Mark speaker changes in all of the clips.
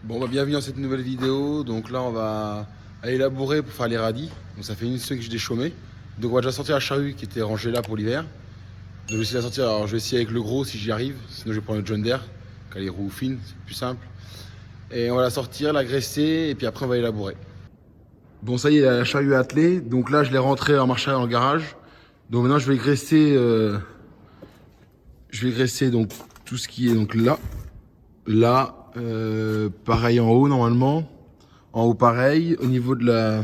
Speaker 1: Bon, bah, bienvenue dans cette nouvelle vidéo. Donc là, on va aller labourer pour faire les radis. Donc ça fait une semaine que j'ai déchaumé. Donc on va déjà sortir la charrue qui était rangée là pour l'hiver. Donc je vais essayer de la sortir. Alors je vais essayer avec le gros si j'y arrive. Sinon je vais prendre le John Deere qui a les roues fines, c'est plus simple. Et on va la sortir, la graisser et puis après on va aller labourer. Bon, ça y est, la charrue est attelée. Donc là, je l'ai rentrée en marche arrière dans le garage. Donc maintenant, je vais graisser donc tout ce qui est donc là. Pareil en haut normalement. En haut pareil. Au niveau de la...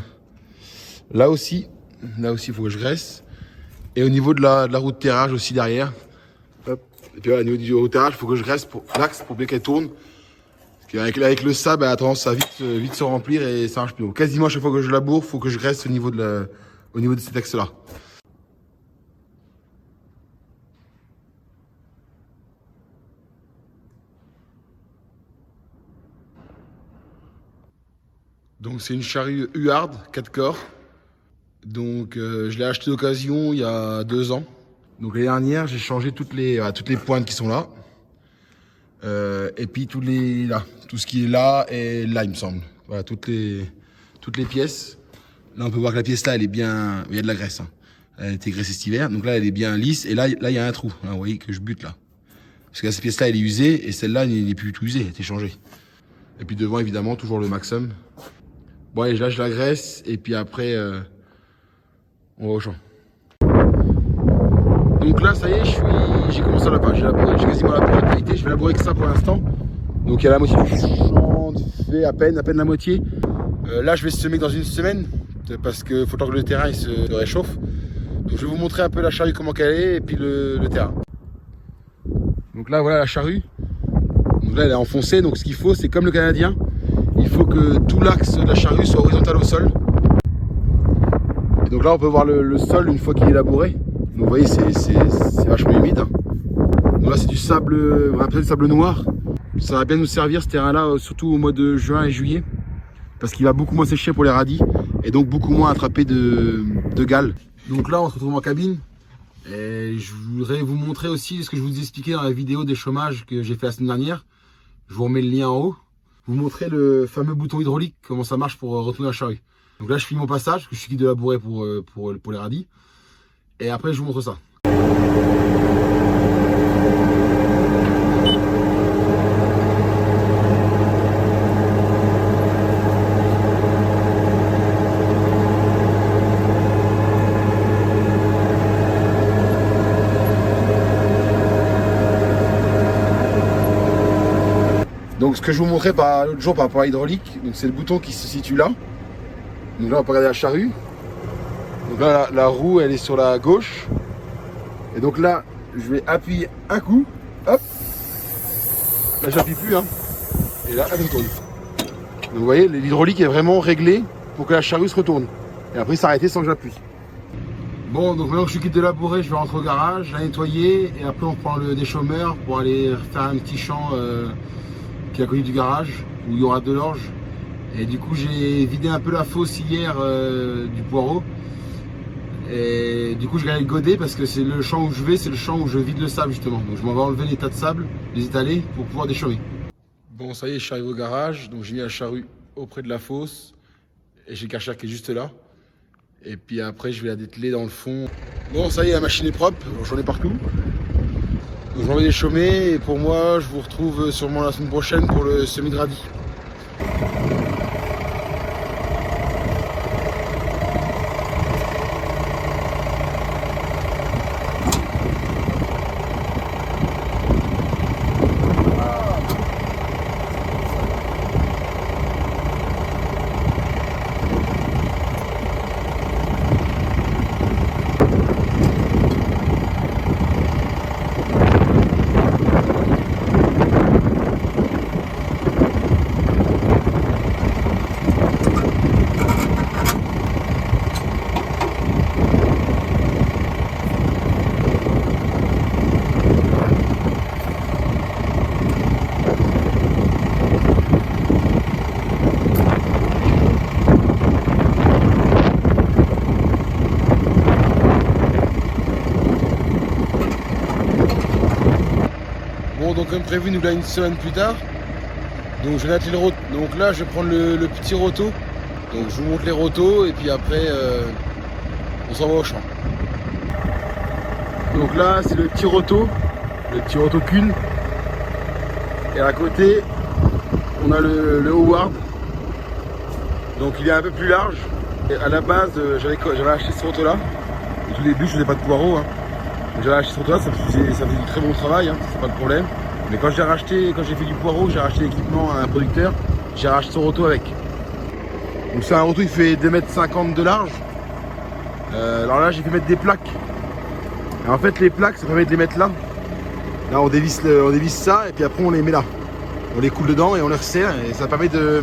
Speaker 1: Là aussi, il faut que je graisse. Et au niveau de la roue de terrage aussi derrière. Hop. Et puis là, au niveau du roue de terrage, il faut que je graisse pour l'axe pour bien qu'elle tourne. Parce qu'avec le sable, elle a tendance à vite se remplir et ça marche plus. Donc, quasiment à chaque fois que je laboure, il faut que je graisse au niveau de cet axe-là. Donc c'est une charrue Huard 4 corps. Donc je l'ai acheté d'occasion il y a 2 ans. Donc l'année dernière j'ai changé toutes les pointes qui sont là. Et puis tout ce qui est là et là il me semble. Voilà, toutes les pièces. Là on peut voir que la pièce là elle est bien. Il y a de la graisse. Hein. Elle a été graissée cet hiver. Donc là elle est bien lisse. Et là il y a un trou. Là, vous voyez que je bute là. Parce que là, cette pièce là elle est usée et celle-là elle n'est plus du tout usée, elle a été changée. Et puis devant évidemment toujours le Maxxum. Bon allez, là je la graisse et puis après on va au champ. Donc là ça y est, j'ai commencé à laborer, j'ai quasiment labouré la qualité, je vais labourer que ça pour l'instant. Donc il y a la moitié du champ fait à peine la moitié. Là je vais semer dans une semaine parce qu'il faut que le terrain il se réchauffe. Donc je vais vous montrer un peu la charrue comment qu'elle est et puis le terrain. Donc là voilà la charrue. Donc là elle est enfoncée, donc ce qu'il faut c'est comme le Canadien. Il faut que tout l'axe de la charrue soit horizontal au sol. Et donc là on peut voir le sol une fois qu'il est labouré. Donc vous voyez c'est vachement humide. Donc là c'est du sable, un peu de sable noir. Ça va bien nous servir ce terrain là, surtout au mois de juin et juillet. Parce qu'il va beaucoup moins sécher pour les radis. Et donc beaucoup moins attraper de gale. Donc là on se retrouve en cabine. Et je voudrais vous montrer aussi ce que je vous ai expliqué dans la vidéo des chômages que j'ai fait la semaine dernière. Je vous remets le lien en haut. Vous montrer le fameux bouton hydraulique, comment ça marche pour retourner la charrue. Donc là je finis mon passage, que je suis guide de labourer pour les radis. Et après je vous montre ça. Donc ce que je vous montrais l'autre jour par rapport à l'hydraulique, c'est le bouton qui se situe là. Donc là on peut regarder la charrue. Donc là la roue elle est sur la gauche. Et donc là je vais appuyer un coup. Hop. Là j'appuie plus hein. Et là elle retourne. Donc vous voyez l'hydraulique est vraiment réglée pour que la charrue se retourne. Et après s'arrêter sans que j'appuie. Bon donc maintenant que je suis quitte de labourer, je vais rentrer au garage, la nettoyer. Et après on prend le déchaumeur pour aller faire un petit champ qui est à côté du garage où il y aura de l'orge. Et du coup j'ai vidé un peu la fosse hier du poireau. Et du coup je vais aller le goder parce que c'est le champ où je vais, c'est le champ où je vide le sable justement. Donc je m'en vais enlever les tas de sable, les étaler pour pouvoir déchaumer. Bon ça y est, je suis arrivé au garage, donc j'ai mis la charrue auprès de la fosse. Et j'ai le Karcher qui est juste là. Et puis après je vais la dételer dans le fond. Bon ça y est, la machine est propre, j'en ai partout. Donc j'en vais déchaumer et pour moi je vous retrouve sûrement la semaine prochaine pour le semis de radis. Bon, donc comme prévu, nous là une semaine plus tard. Donc je vais atteler le roto. Donc là je vais prendre le petit roto. Donc je vous montre les rotos et puis après on s'en va au champ. Donc là c'est le petit roto Kuhn. Et à côté on a le Howard. Donc il est un peu plus large. Et à la base j'avais acheté ce roto là. Au tout début je faisais pas de poireaux. J'avais acheté ce roto là, ça faisait du très bon travail, c'est pas le problème. Mais quand j'ai fait du poireau, j'ai racheté l'équipement à un producteur, j'ai racheté son roto avec. Donc c'est un roto, il fait 2,50 m de large. Alors là j'ai fait mettre des plaques. Et en fait les plaques ça permet de les mettre là. Là on dévisse ça et puis après on les met là. On les coule dedans et on les resserre et ça permet de,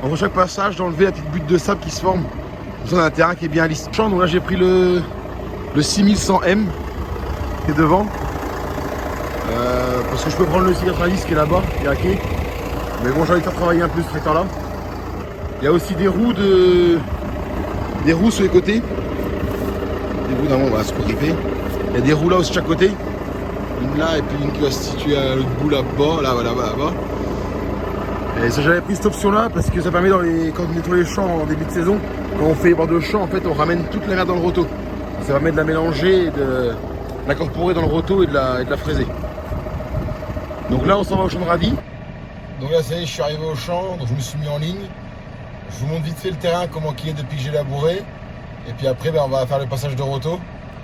Speaker 1: entre chaque passage, d'enlever la petite butte de sable qui se forme. Comme ça on a un terrain qui est bien lisse. Donc là j'ai pris le 6100M qui est devant. Parce que je peux prendre le 690 qui est là-bas, qui est hacké. Mais bon j'ai envie de faire travailler un peu ce tracteur là. Il y a aussi des roues sur les côtés. Des roues d'avant, on va se gripper. Il y a des roues là aussi de chaque côté. Une là et puis une qui va se situer à l'autre bout là-bas, là-bas. Et ça j'avais pris cette option là parce que ça permet quand on nettoie les champs en début de saison, quand on fait les bords de champ en fait on ramène toute la merde dans le roto. Ça permet de la mélanger et de l'incorporer dans le roto et de la fraiser. Donc là on s'en va au champ de radis. Donc là ça y est, je suis arrivé au champ, donc je me suis mis en ligne. Je vous montre vite fait le terrain, comment il est depuis que j'ai labouré. Et puis après on va faire le passage de roto.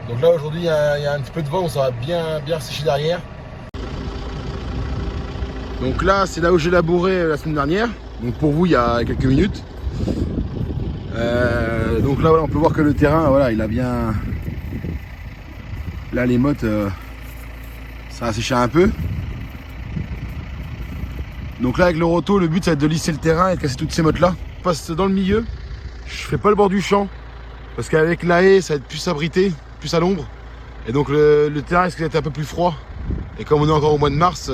Speaker 1: Donc là aujourd'hui il y a un petit peu de vent, donc ça va bien sécher derrière. Donc là c'est là où j'ai labouré la semaine dernière. Donc pour vous il y a quelques minutes. Donc là voilà, on peut voir que le terrain voilà, il a bien. Là les mottes ça a séché un peu. Donc là avec le roto le but ça va être de lisser le terrain et de casser toutes ces mottes là. Je passe dans le milieu, je fais pas le bord du champ parce qu'avec la haie ça va être plus abrité, plus à l'ombre et donc le terrain risque d'être un peu plus froid et comme on est encore au mois de mars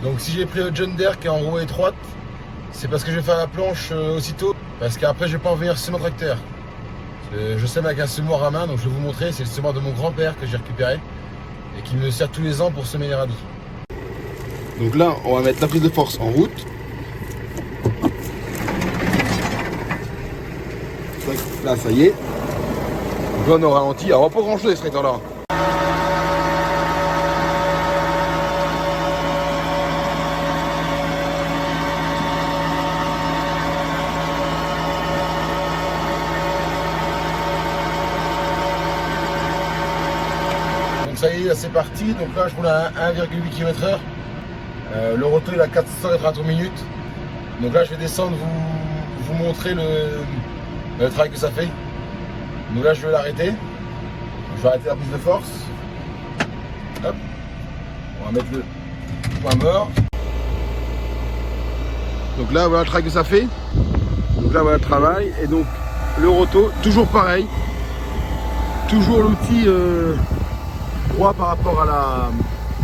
Speaker 1: donc si j'ai pris le John Deere qui est en roue étroite c'est parce que je vais faire la planche aussitôt parce qu'après je vais pas en venir sur mon tracteur. Je sème avec un semoir à main donc je vais vous montrer, c'est le semoir de mon grand-père que j'ai récupéré et qui me sert tous les ans pour semer les radis. Donc là on va mettre la prise de force en route. Là ça y est. Donc là on est au ralenti. Alors on va pas grand chose ce tracteur là. Donc ça y est, là c'est parti. Donc là je roule à 1,8 km/h. Le roto il a 480 tours minutes. Donc là je vais descendre vous montrer le travail que ça fait. Donc là je vais l'arrêter. Je vais arrêter la prise de force. Hop. On va mettre le point mort. Donc là voilà le travail que ça fait. Donc là voilà le travail. Et donc le roto, toujours pareil. Toujours l'outil droit par rapport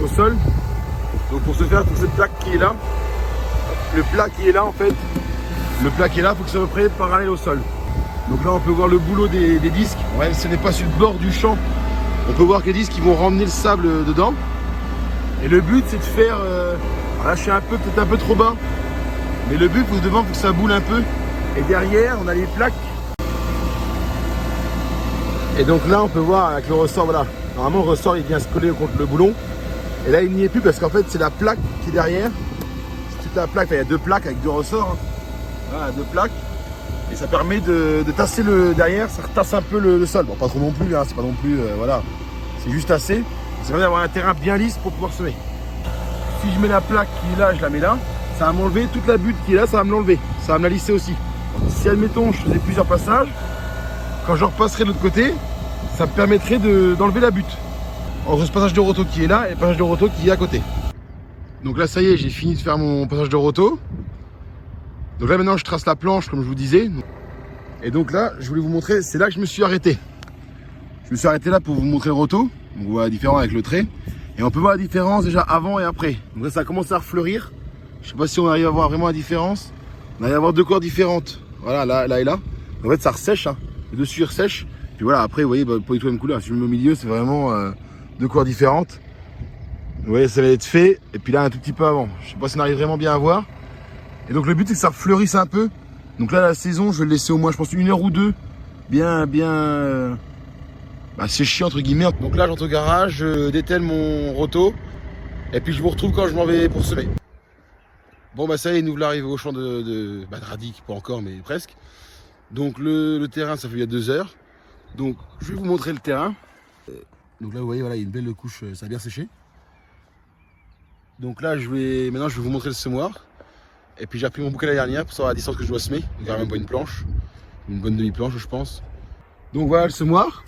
Speaker 1: au sol. Donc pour ce faire, pour cette plaque qui est là, le plat qui est là en fait, le plat qui est là, il faut que ça soit près parallèle au sol. Donc là on peut voir le boulot des disques. Ouais, ce n'est pas sur le bord du champ. On peut voir que les disques qui vont ramener le sable dedans. Et le but c'est de faire, alors là je suis peut-être un peu trop bas, mais le but devant il faut que ça boule un peu. Et derrière on a les plaques. Et donc là on peut voir avec le ressort, voilà. Normalement le ressort il vient se coller contre le boulon. Et là il n'y est plus parce qu'en fait c'est la plaque qui est derrière. C'est toute la plaque, il y a deux plaques avec deux ressorts. Voilà, deux plaques. Et ça permet de tasser le derrière, ça retasse un peu le sol. Bon pas trop non plus, hein, c'est pas non plus, voilà. C'est juste assez. Ça permet d'avoir un terrain bien lisse pour pouvoir semer. Si je mets la plaque qui est là, je la mets là, ça va m'enlever toute la butte qui est là, ça va me l'enlever. Ça va me la lisser aussi. Si admettons je faisais plusieurs passages, quand je repasserai de l'autre côté, ça me permettrait d'enlever la butte. Entre ce passage de roto qui est là et le passage de roto qui est à côté. Donc là ça y est, j'ai fini de faire mon passage de roto. Donc là maintenant je trace la planche comme je vous disais. Et donc là je voulais vous montrer, c'est là que je me suis arrêté. Je me suis arrêté là pour vous montrer le roto. Donc on voit la différence avec le trait. Et on peut voir la différence déjà avant et après. Donc là ça a commencé à refleurir. Je sais pas si on arrive à voir vraiment la différence. On arrive à avoir deux couleurs différentes. Voilà, là et là. En fait ça ressèche, hein. Le dessus il ressèche. Puis voilà, après vous voyez, pas du tout la même couleur. Si je me mets au milieu, c'est vraiment deux couleurs différentes. Vous voyez, ça va être fait. Et puis là, un tout petit peu avant. Je sais pas si on arrive vraiment bien à voir. Et donc le but, c'est que ça fleurisse un peu. Donc là, la saison, je vais le laisser au moins, je pense, 1 heure ou 2. Bien, séché entre guillemets. Donc là, j'entre au garage, je dételle mon roto. Et puis je vous retrouve quand je m'en vais pour semer. Bon, bah ça y est, nous l'arrivée au champ de radis, pas encore, mais presque. Donc le terrain, ça fait il y a 2 heures. Donc je vais vous montrer le terrain. Donc là, vous voyez, voilà, il y a une belle couche, ça a bien séché. Donc là, maintenant, je vais vous montrer le semoir. Et puis j'ai repris mon bouquet la dernière pour savoir la distance que je dois semer. Donc il y a même pas une planche, une bonne demi-planche, je pense. Donc voilà le semoir.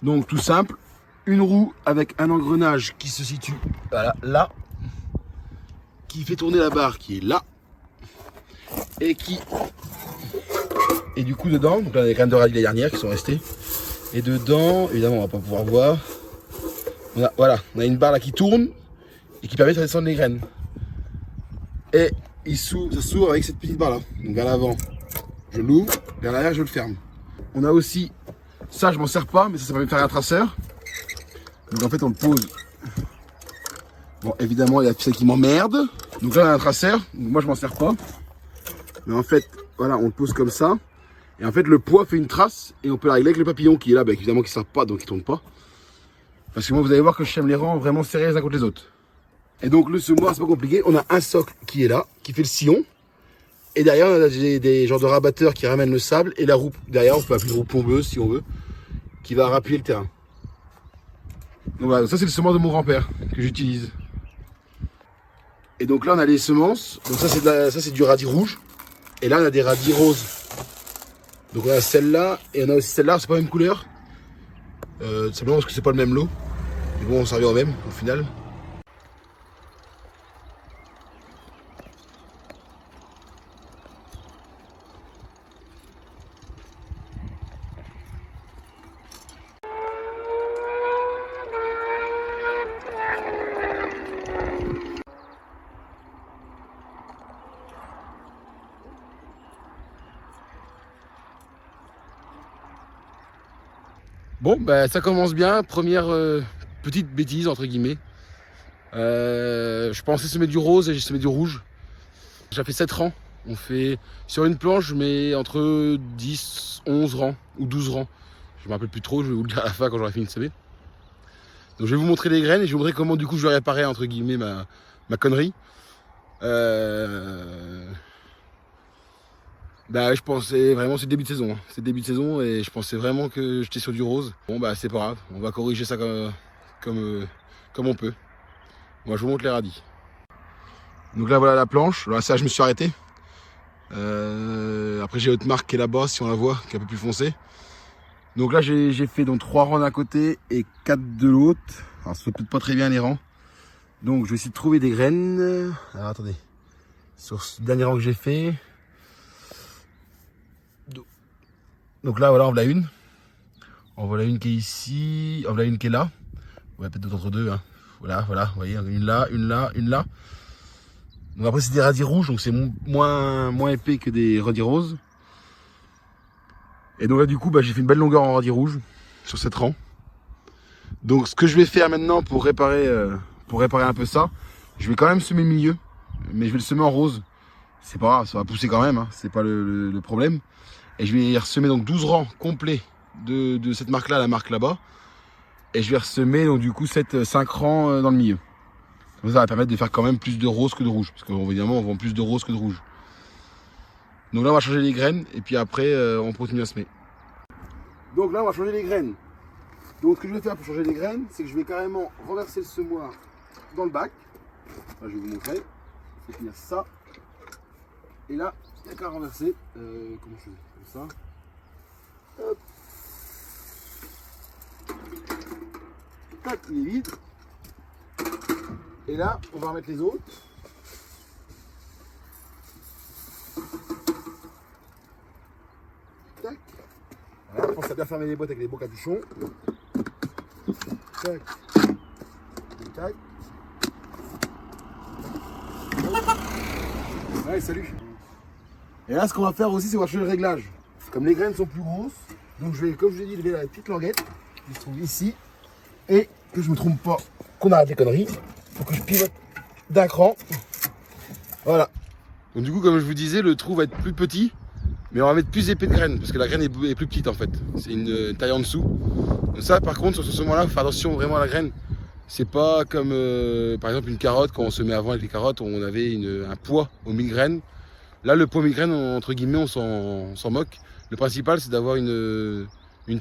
Speaker 1: Donc tout simple, une roue avec un engrenage qui se situe voilà, là, qui fait tourner la barre qui est là, et du coup dedans, donc là il y a les graines de radis la dernière qui sont restées, et dedans, évidemment on va pas pouvoir voir, on a une barre là qui tourne et qui permet de faire descendre les graines. Et ça s'ouvre avec cette petite barre là, donc vers l'avant je l'ouvre, vers l'arrière je le ferme. On a aussi, ça je m'en sers pas, mais ça permet de faire un traceur. Donc en fait on le pose. Bon évidemment il y a celle qui m'emmerde. Donc là on a un traceur, donc moi je m'en sers pas. Mais en fait voilà on le pose comme ça. Et en fait le poids fait une trace et on peut la régler avec le papillon qui est là, évidemment qui ne sert pas donc il tourne pas. Parce que moi vous allez voir que je sème les rangs vraiment serrés les uns contre les autres. Et donc le semoir c'est pas compliqué, on a un socle qui est là, qui fait le sillon. Et derrière on a des genres de rabatteurs qui ramènent le sable. Et la roue derrière on peut appeler une roue plombeuse si on veut, qui va rappuyer le terrain. Donc voilà, ça c'est le semoir de mon grand-père que j'utilise. Et donc là on a les semences, donc ça c'est du radis rouge. Et là on a des radis roses. Donc on a celle-là, et on a aussi celle-là, c'est pas la même couleur. Simplement parce que c'est pas le même lot. Mais bon on s'en revient au même au final. Bon, bah, ça commence bien. Première petite bêtise, entre guillemets. Je pensais semer du rose et j'ai semé du rouge. J'ai fait 7 rangs. On fait sur une planche, je mets entre 10, 11 rangs ou 12 rangs. Je me rappelle plus trop, je vais vous le dire à la fin quand j'aurai fini de semer. Donc je vais vous montrer les graines et je vais vous montrer comment du coup je vais réparer, entre guillemets, ma connerie. Bah je pensais vraiment, c'est le début de saison, hein. C'est le début de saison et je pensais vraiment que j'étais sur du rose. Bon bah c'est pas grave, on va corriger ça comme on peut. Moi je vous montre les radis. Donc là voilà la planche, là ça je me suis arrêté. Après j'ai autre marque qui est là-bas si on la voit, qui est un peu plus foncée. Donc là j'ai fait donc 3 rangs d'un côté et 4 de l'autre. Alors ça se peut-être pas très bien les rangs. Donc je vais essayer de trouver des graines. Alors attendez, sur ce dernier rang que j'ai fait. Donc là, voilà, on voit une. On voit une qui est ici. On voit une qui est là. Ouais, peut-être d'autres deux. Hein. Voilà, vous voyez, une là, une là, une là. Donc après, c'est des radis rouges, donc c'est moins épais que des radis roses. Et donc là, du coup, j'ai fait une belle longueur en radis rouge sur 7 rangs. Donc ce que je vais faire maintenant pour réparer un peu ça, je vais quand même semer le milieu, mais je vais le semer en rose. C'est pas grave, ça va pousser quand même, hein. C'est pas le problème. Et je vais ressemer donc 12 rangs complets de cette marque là, la marque là-bas. Et je vais ressemer donc du coup 5 rangs dans le milieu. Ça va permettre de faire quand même plus de rose que de rouge. Parce qu'évidemment on vend plus de rose que de rouge. Donc là on va changer les graines et puis après on continue à semer. Donc là on va changer les graines. Donc ce que je vais faire pour changer les graines, c'est que je vais carrément renverser le semoir dans le bac. Là, je vais vous montrer. Il faut tenir ça. Et là, il n'y a qu'à renverser. Comment je fais? Comme ça. Hop. Tac, il est vide. Et là, on va remettre les autres. Tac. Voilà, je pense à bien fermer les boîtes avec les beaux capuchons. Tac. Tac. Ouais, salut. Et là, ce qu'on va faire aussi, c'est qu'on va changer le réglage. Comme les graines sont plus grosses, donc je vais, comme je l'ai dit, lever la petite languette qui se trouve ici. Et que je me trompe pas, qu'on arrête les conneries. Faut que je pivote d'un cran. Voilà. Donc du coup, comme je vous disais, le trou va être plus petit, mais on va mettre plus épais de graines, parce que la graine est plus petite en fait. C'est une taille en dessous. Donc ça, par contre, sur ce moment-là, faut faire attention vraiment à la graine. C'est pas comme, par exemple, une carotte, quand on se met avant avec les carottes, on avait un poids aux 1000 graines. Là, le poids 1000 graines, entre guillemets, on s'en moque. Le principal, c'est d'avoir une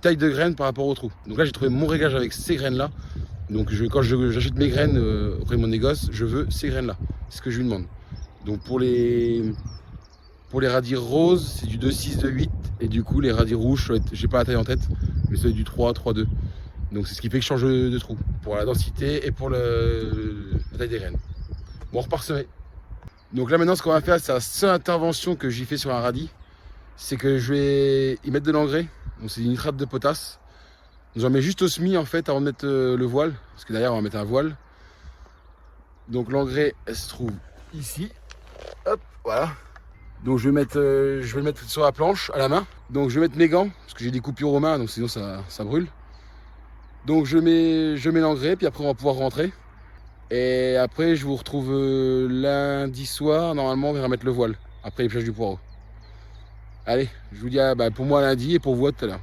Speaker 1: taille de graines par rapport au trou. Donc là, j'ai trouvé mon réglage avec ces graines-là. Donc quand j'achète mes graines auprès de mon négoce, je veux ces graines-là. C'est ce que je lui demande. Donc pour les radis roses, c'est du 2,6, 2,8. Et du coup, les radis rouges, j'ai pas la taille en tête, mais c'est du 3, 3,2. Donc c'est ce qui fait que je change de trou. Pour la densité et pour la taille des graines. Bon, on repart semer. Donc là maintenant, ce qu'on va faire, c'est la seule intervention que j'y fais sur un radis. C'est que je vais y mettre de l'engrais. Donc c'est du nitrate de potasse. J'en mets juste au semis en fait avant de mettre le voile. Parce que derrière, on va mettre un voile. Donc l'engrais, elle se trouve ici. Hop, voilà. Donc je vais le mettre sur la planche à la main. Donc je vais mettre mes gants parce que j'ai des coupures aux mains, donc sinon ça brûle. Donc je mets l'engrais, puis après on va pouvoir rentrer. Et après je vous retrouve lundi soir, normalement on va remettre le voile, après l'épluchage du poireau. Allez, je vous dis pour moi lundi et pour vous tout à l'heure.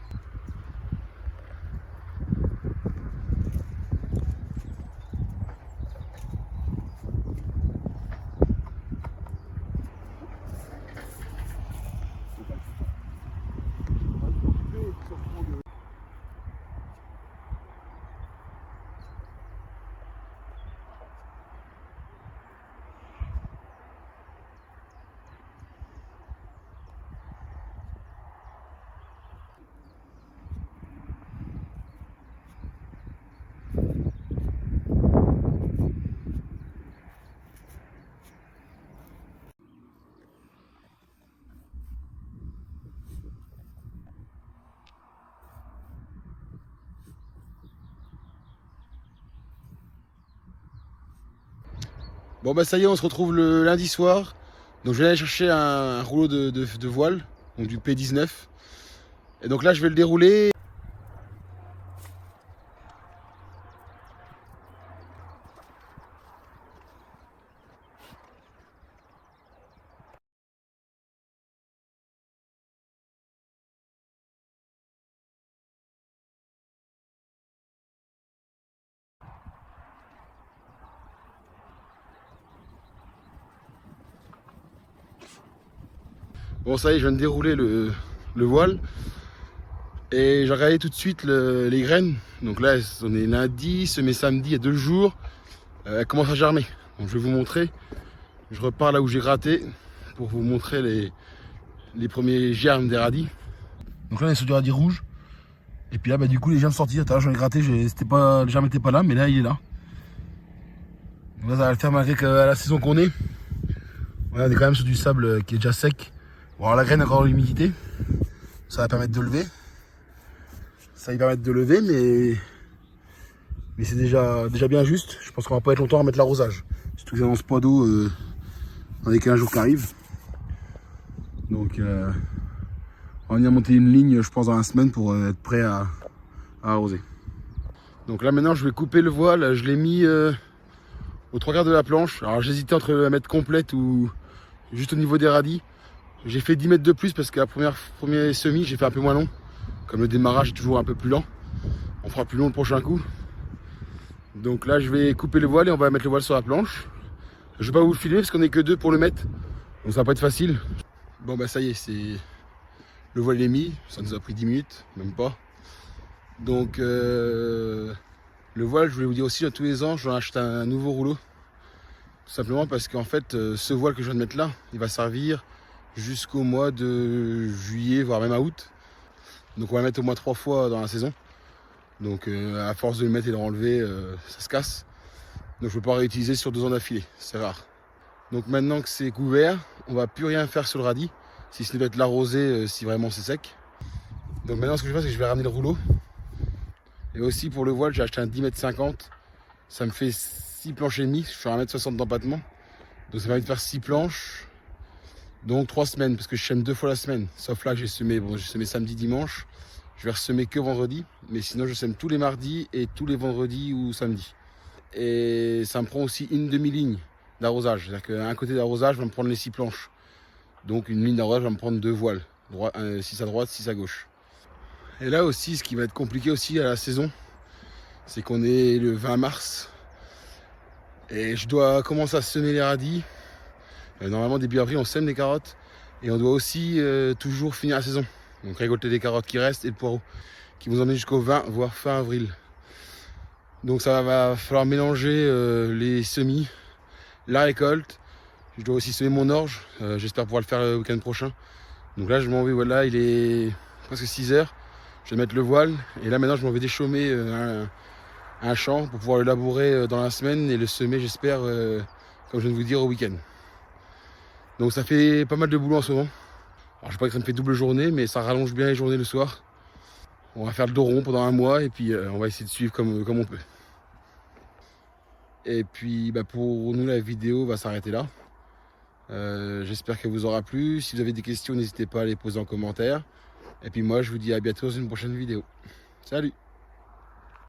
Speaker 1: Bon bah ça y est, on se retrouve le lundi soir. Donc je vais aller chercher un rouleau de voile, donc du P19. Et donc là je vais le dérouler. Bon ça y est, je viens de dérouler le voile. Et j'ai regardé tout de suite les graines. Donc là, on est lundi, semé samedi, il y a 2 jours. Elle commence à germer. Donc je vais vous montrer. Je repars là où j'ai gratté pour vous montrer les premiers germes des radis. Donc là, on est sur du radis rouge. Et puis là, du coup, les germes sortis. Tout à l'heure, j'en ai gratté, le germe n'était pas là, mais là, il est là. Donc là, ça va le faire malgré qu'à la saison qu'on est. Voilà, on est quand même sur du sable qui est déjà sec. Bon, alors la graine a encore l'humidité. Ça va permettre de lever. Ça va lui permettre de lever, mais c'est déjà bien juste. Je pense qu'on va pas être longtemps à mettre l'arrosage. Surtout que j'annonce pas d'eau dans les 15 jours qui arrivent. Donc on va venir monter une ligne, je pense, dans la semaine pour être prêt à arroser. Donc là maintenant je vais couper le voile. Je l'ai mis aux 3/4 de la planche. Alors j'hésitais entre la mettre complète ou juste au niveau des radis. J'ai fait 10 mètres de plus parce que la premier semis j'ai fait un peu moins long. Comme le démarrage est toujours un peu plus lent, on fera plus long le prochain coup. Donc là je vais couper le voile et on va mettre le voile sur la planche. Je vais pas vous le filmer parce qu'on est que 2 pour le mettre, donc ça va pas être facile. Bon bah ça y est, le voile est mis, ça nous a pris 10 minutes, même pas. Donc le voile, je voulais vous dire aussi, tous les ans je vais acheter un nouveau rouleau. Tout simplement parce qu'en fait ce voile que je viens de mettre là, il va servir jusqu'au mois de juillet, voire même à août. Donc on va le mettre au moins 3 fois dans la saison. Donc à force de le mettre et de l'enlever, ça se casse. Donc je ne peux pas réutiliser sur 2 ans d'affilée, c'est rare. Donc maintenant que c'est couvert, on ne va plus rien faire sur le radis, si ce n'est d'être l'arroser si vraiment c'est sec. Donc maintenant ce que je vais faire, c'est que je vais ramener le rouleau. Et aussi pour le voile, j'ai acheté un 10,50 m. Ça me fait 6 planches et demie, je fais 1,60 m d'empattement. Donc ça permet de faire 6 planches. Donc 3 semaines, parce que je sème 2 fois la semaine. Sauf là que j'ai semé samedi, dimanche. Je vais ressemer que vendredi, mais sinon je sème tous les mardis et tous les vendredis ou samedis. Et ça me prend aussi une demi-ligne d'arrosage. C'est-à-dire qu'un côté d'arrosage va me prendre les 6 planches. Donc une ligne d'arrosage va me prendre 2 voiles. 6 à droite, 6 à gauche. Et là aussi, ce qui va être compliqué aussi à la saison, c'est qu'on est le 20 mars. Et je dois commencer à semer les radis. Normalement, début avril, on sème les carottes. Et on doit aussi toujours finir la saison. Donc récolter les carottes qui restent et le poireau, qui vont emmener jusqu'au 20, voire fin avril. Donc ça va falloir mélanger les semis, la récolte. Je dois aussi semer mon orge. J'espère pouvoir le faire le week-end prochain. Donc là, je m'en vais, voilà, il est presque 6 heures. Je vais mettre le voile. Et là, maintenant, je m'en vais déchaumer un champ pour pouvoir le labourer dans la semaine et le semer, j'espère, comme je viens de vous dire, au week-end. Donc ça fait pas mal de boulot en ce moment. Alors je sais pas que ça me fait double journée, mais ça rallonge bien les journées le soir. On va faire le dos rond pendant un mois et puis on va essayer de suivre comme on peut. Et puis pour nous, la vidéo va s'arrêter là. J'espère qu'elle vous aura plu. Si vous avez des questions, n'hésitez pas à les poser en commentaire. Et puis moi, je vous dis à bientôt dans une prochaine vidéo. Salut!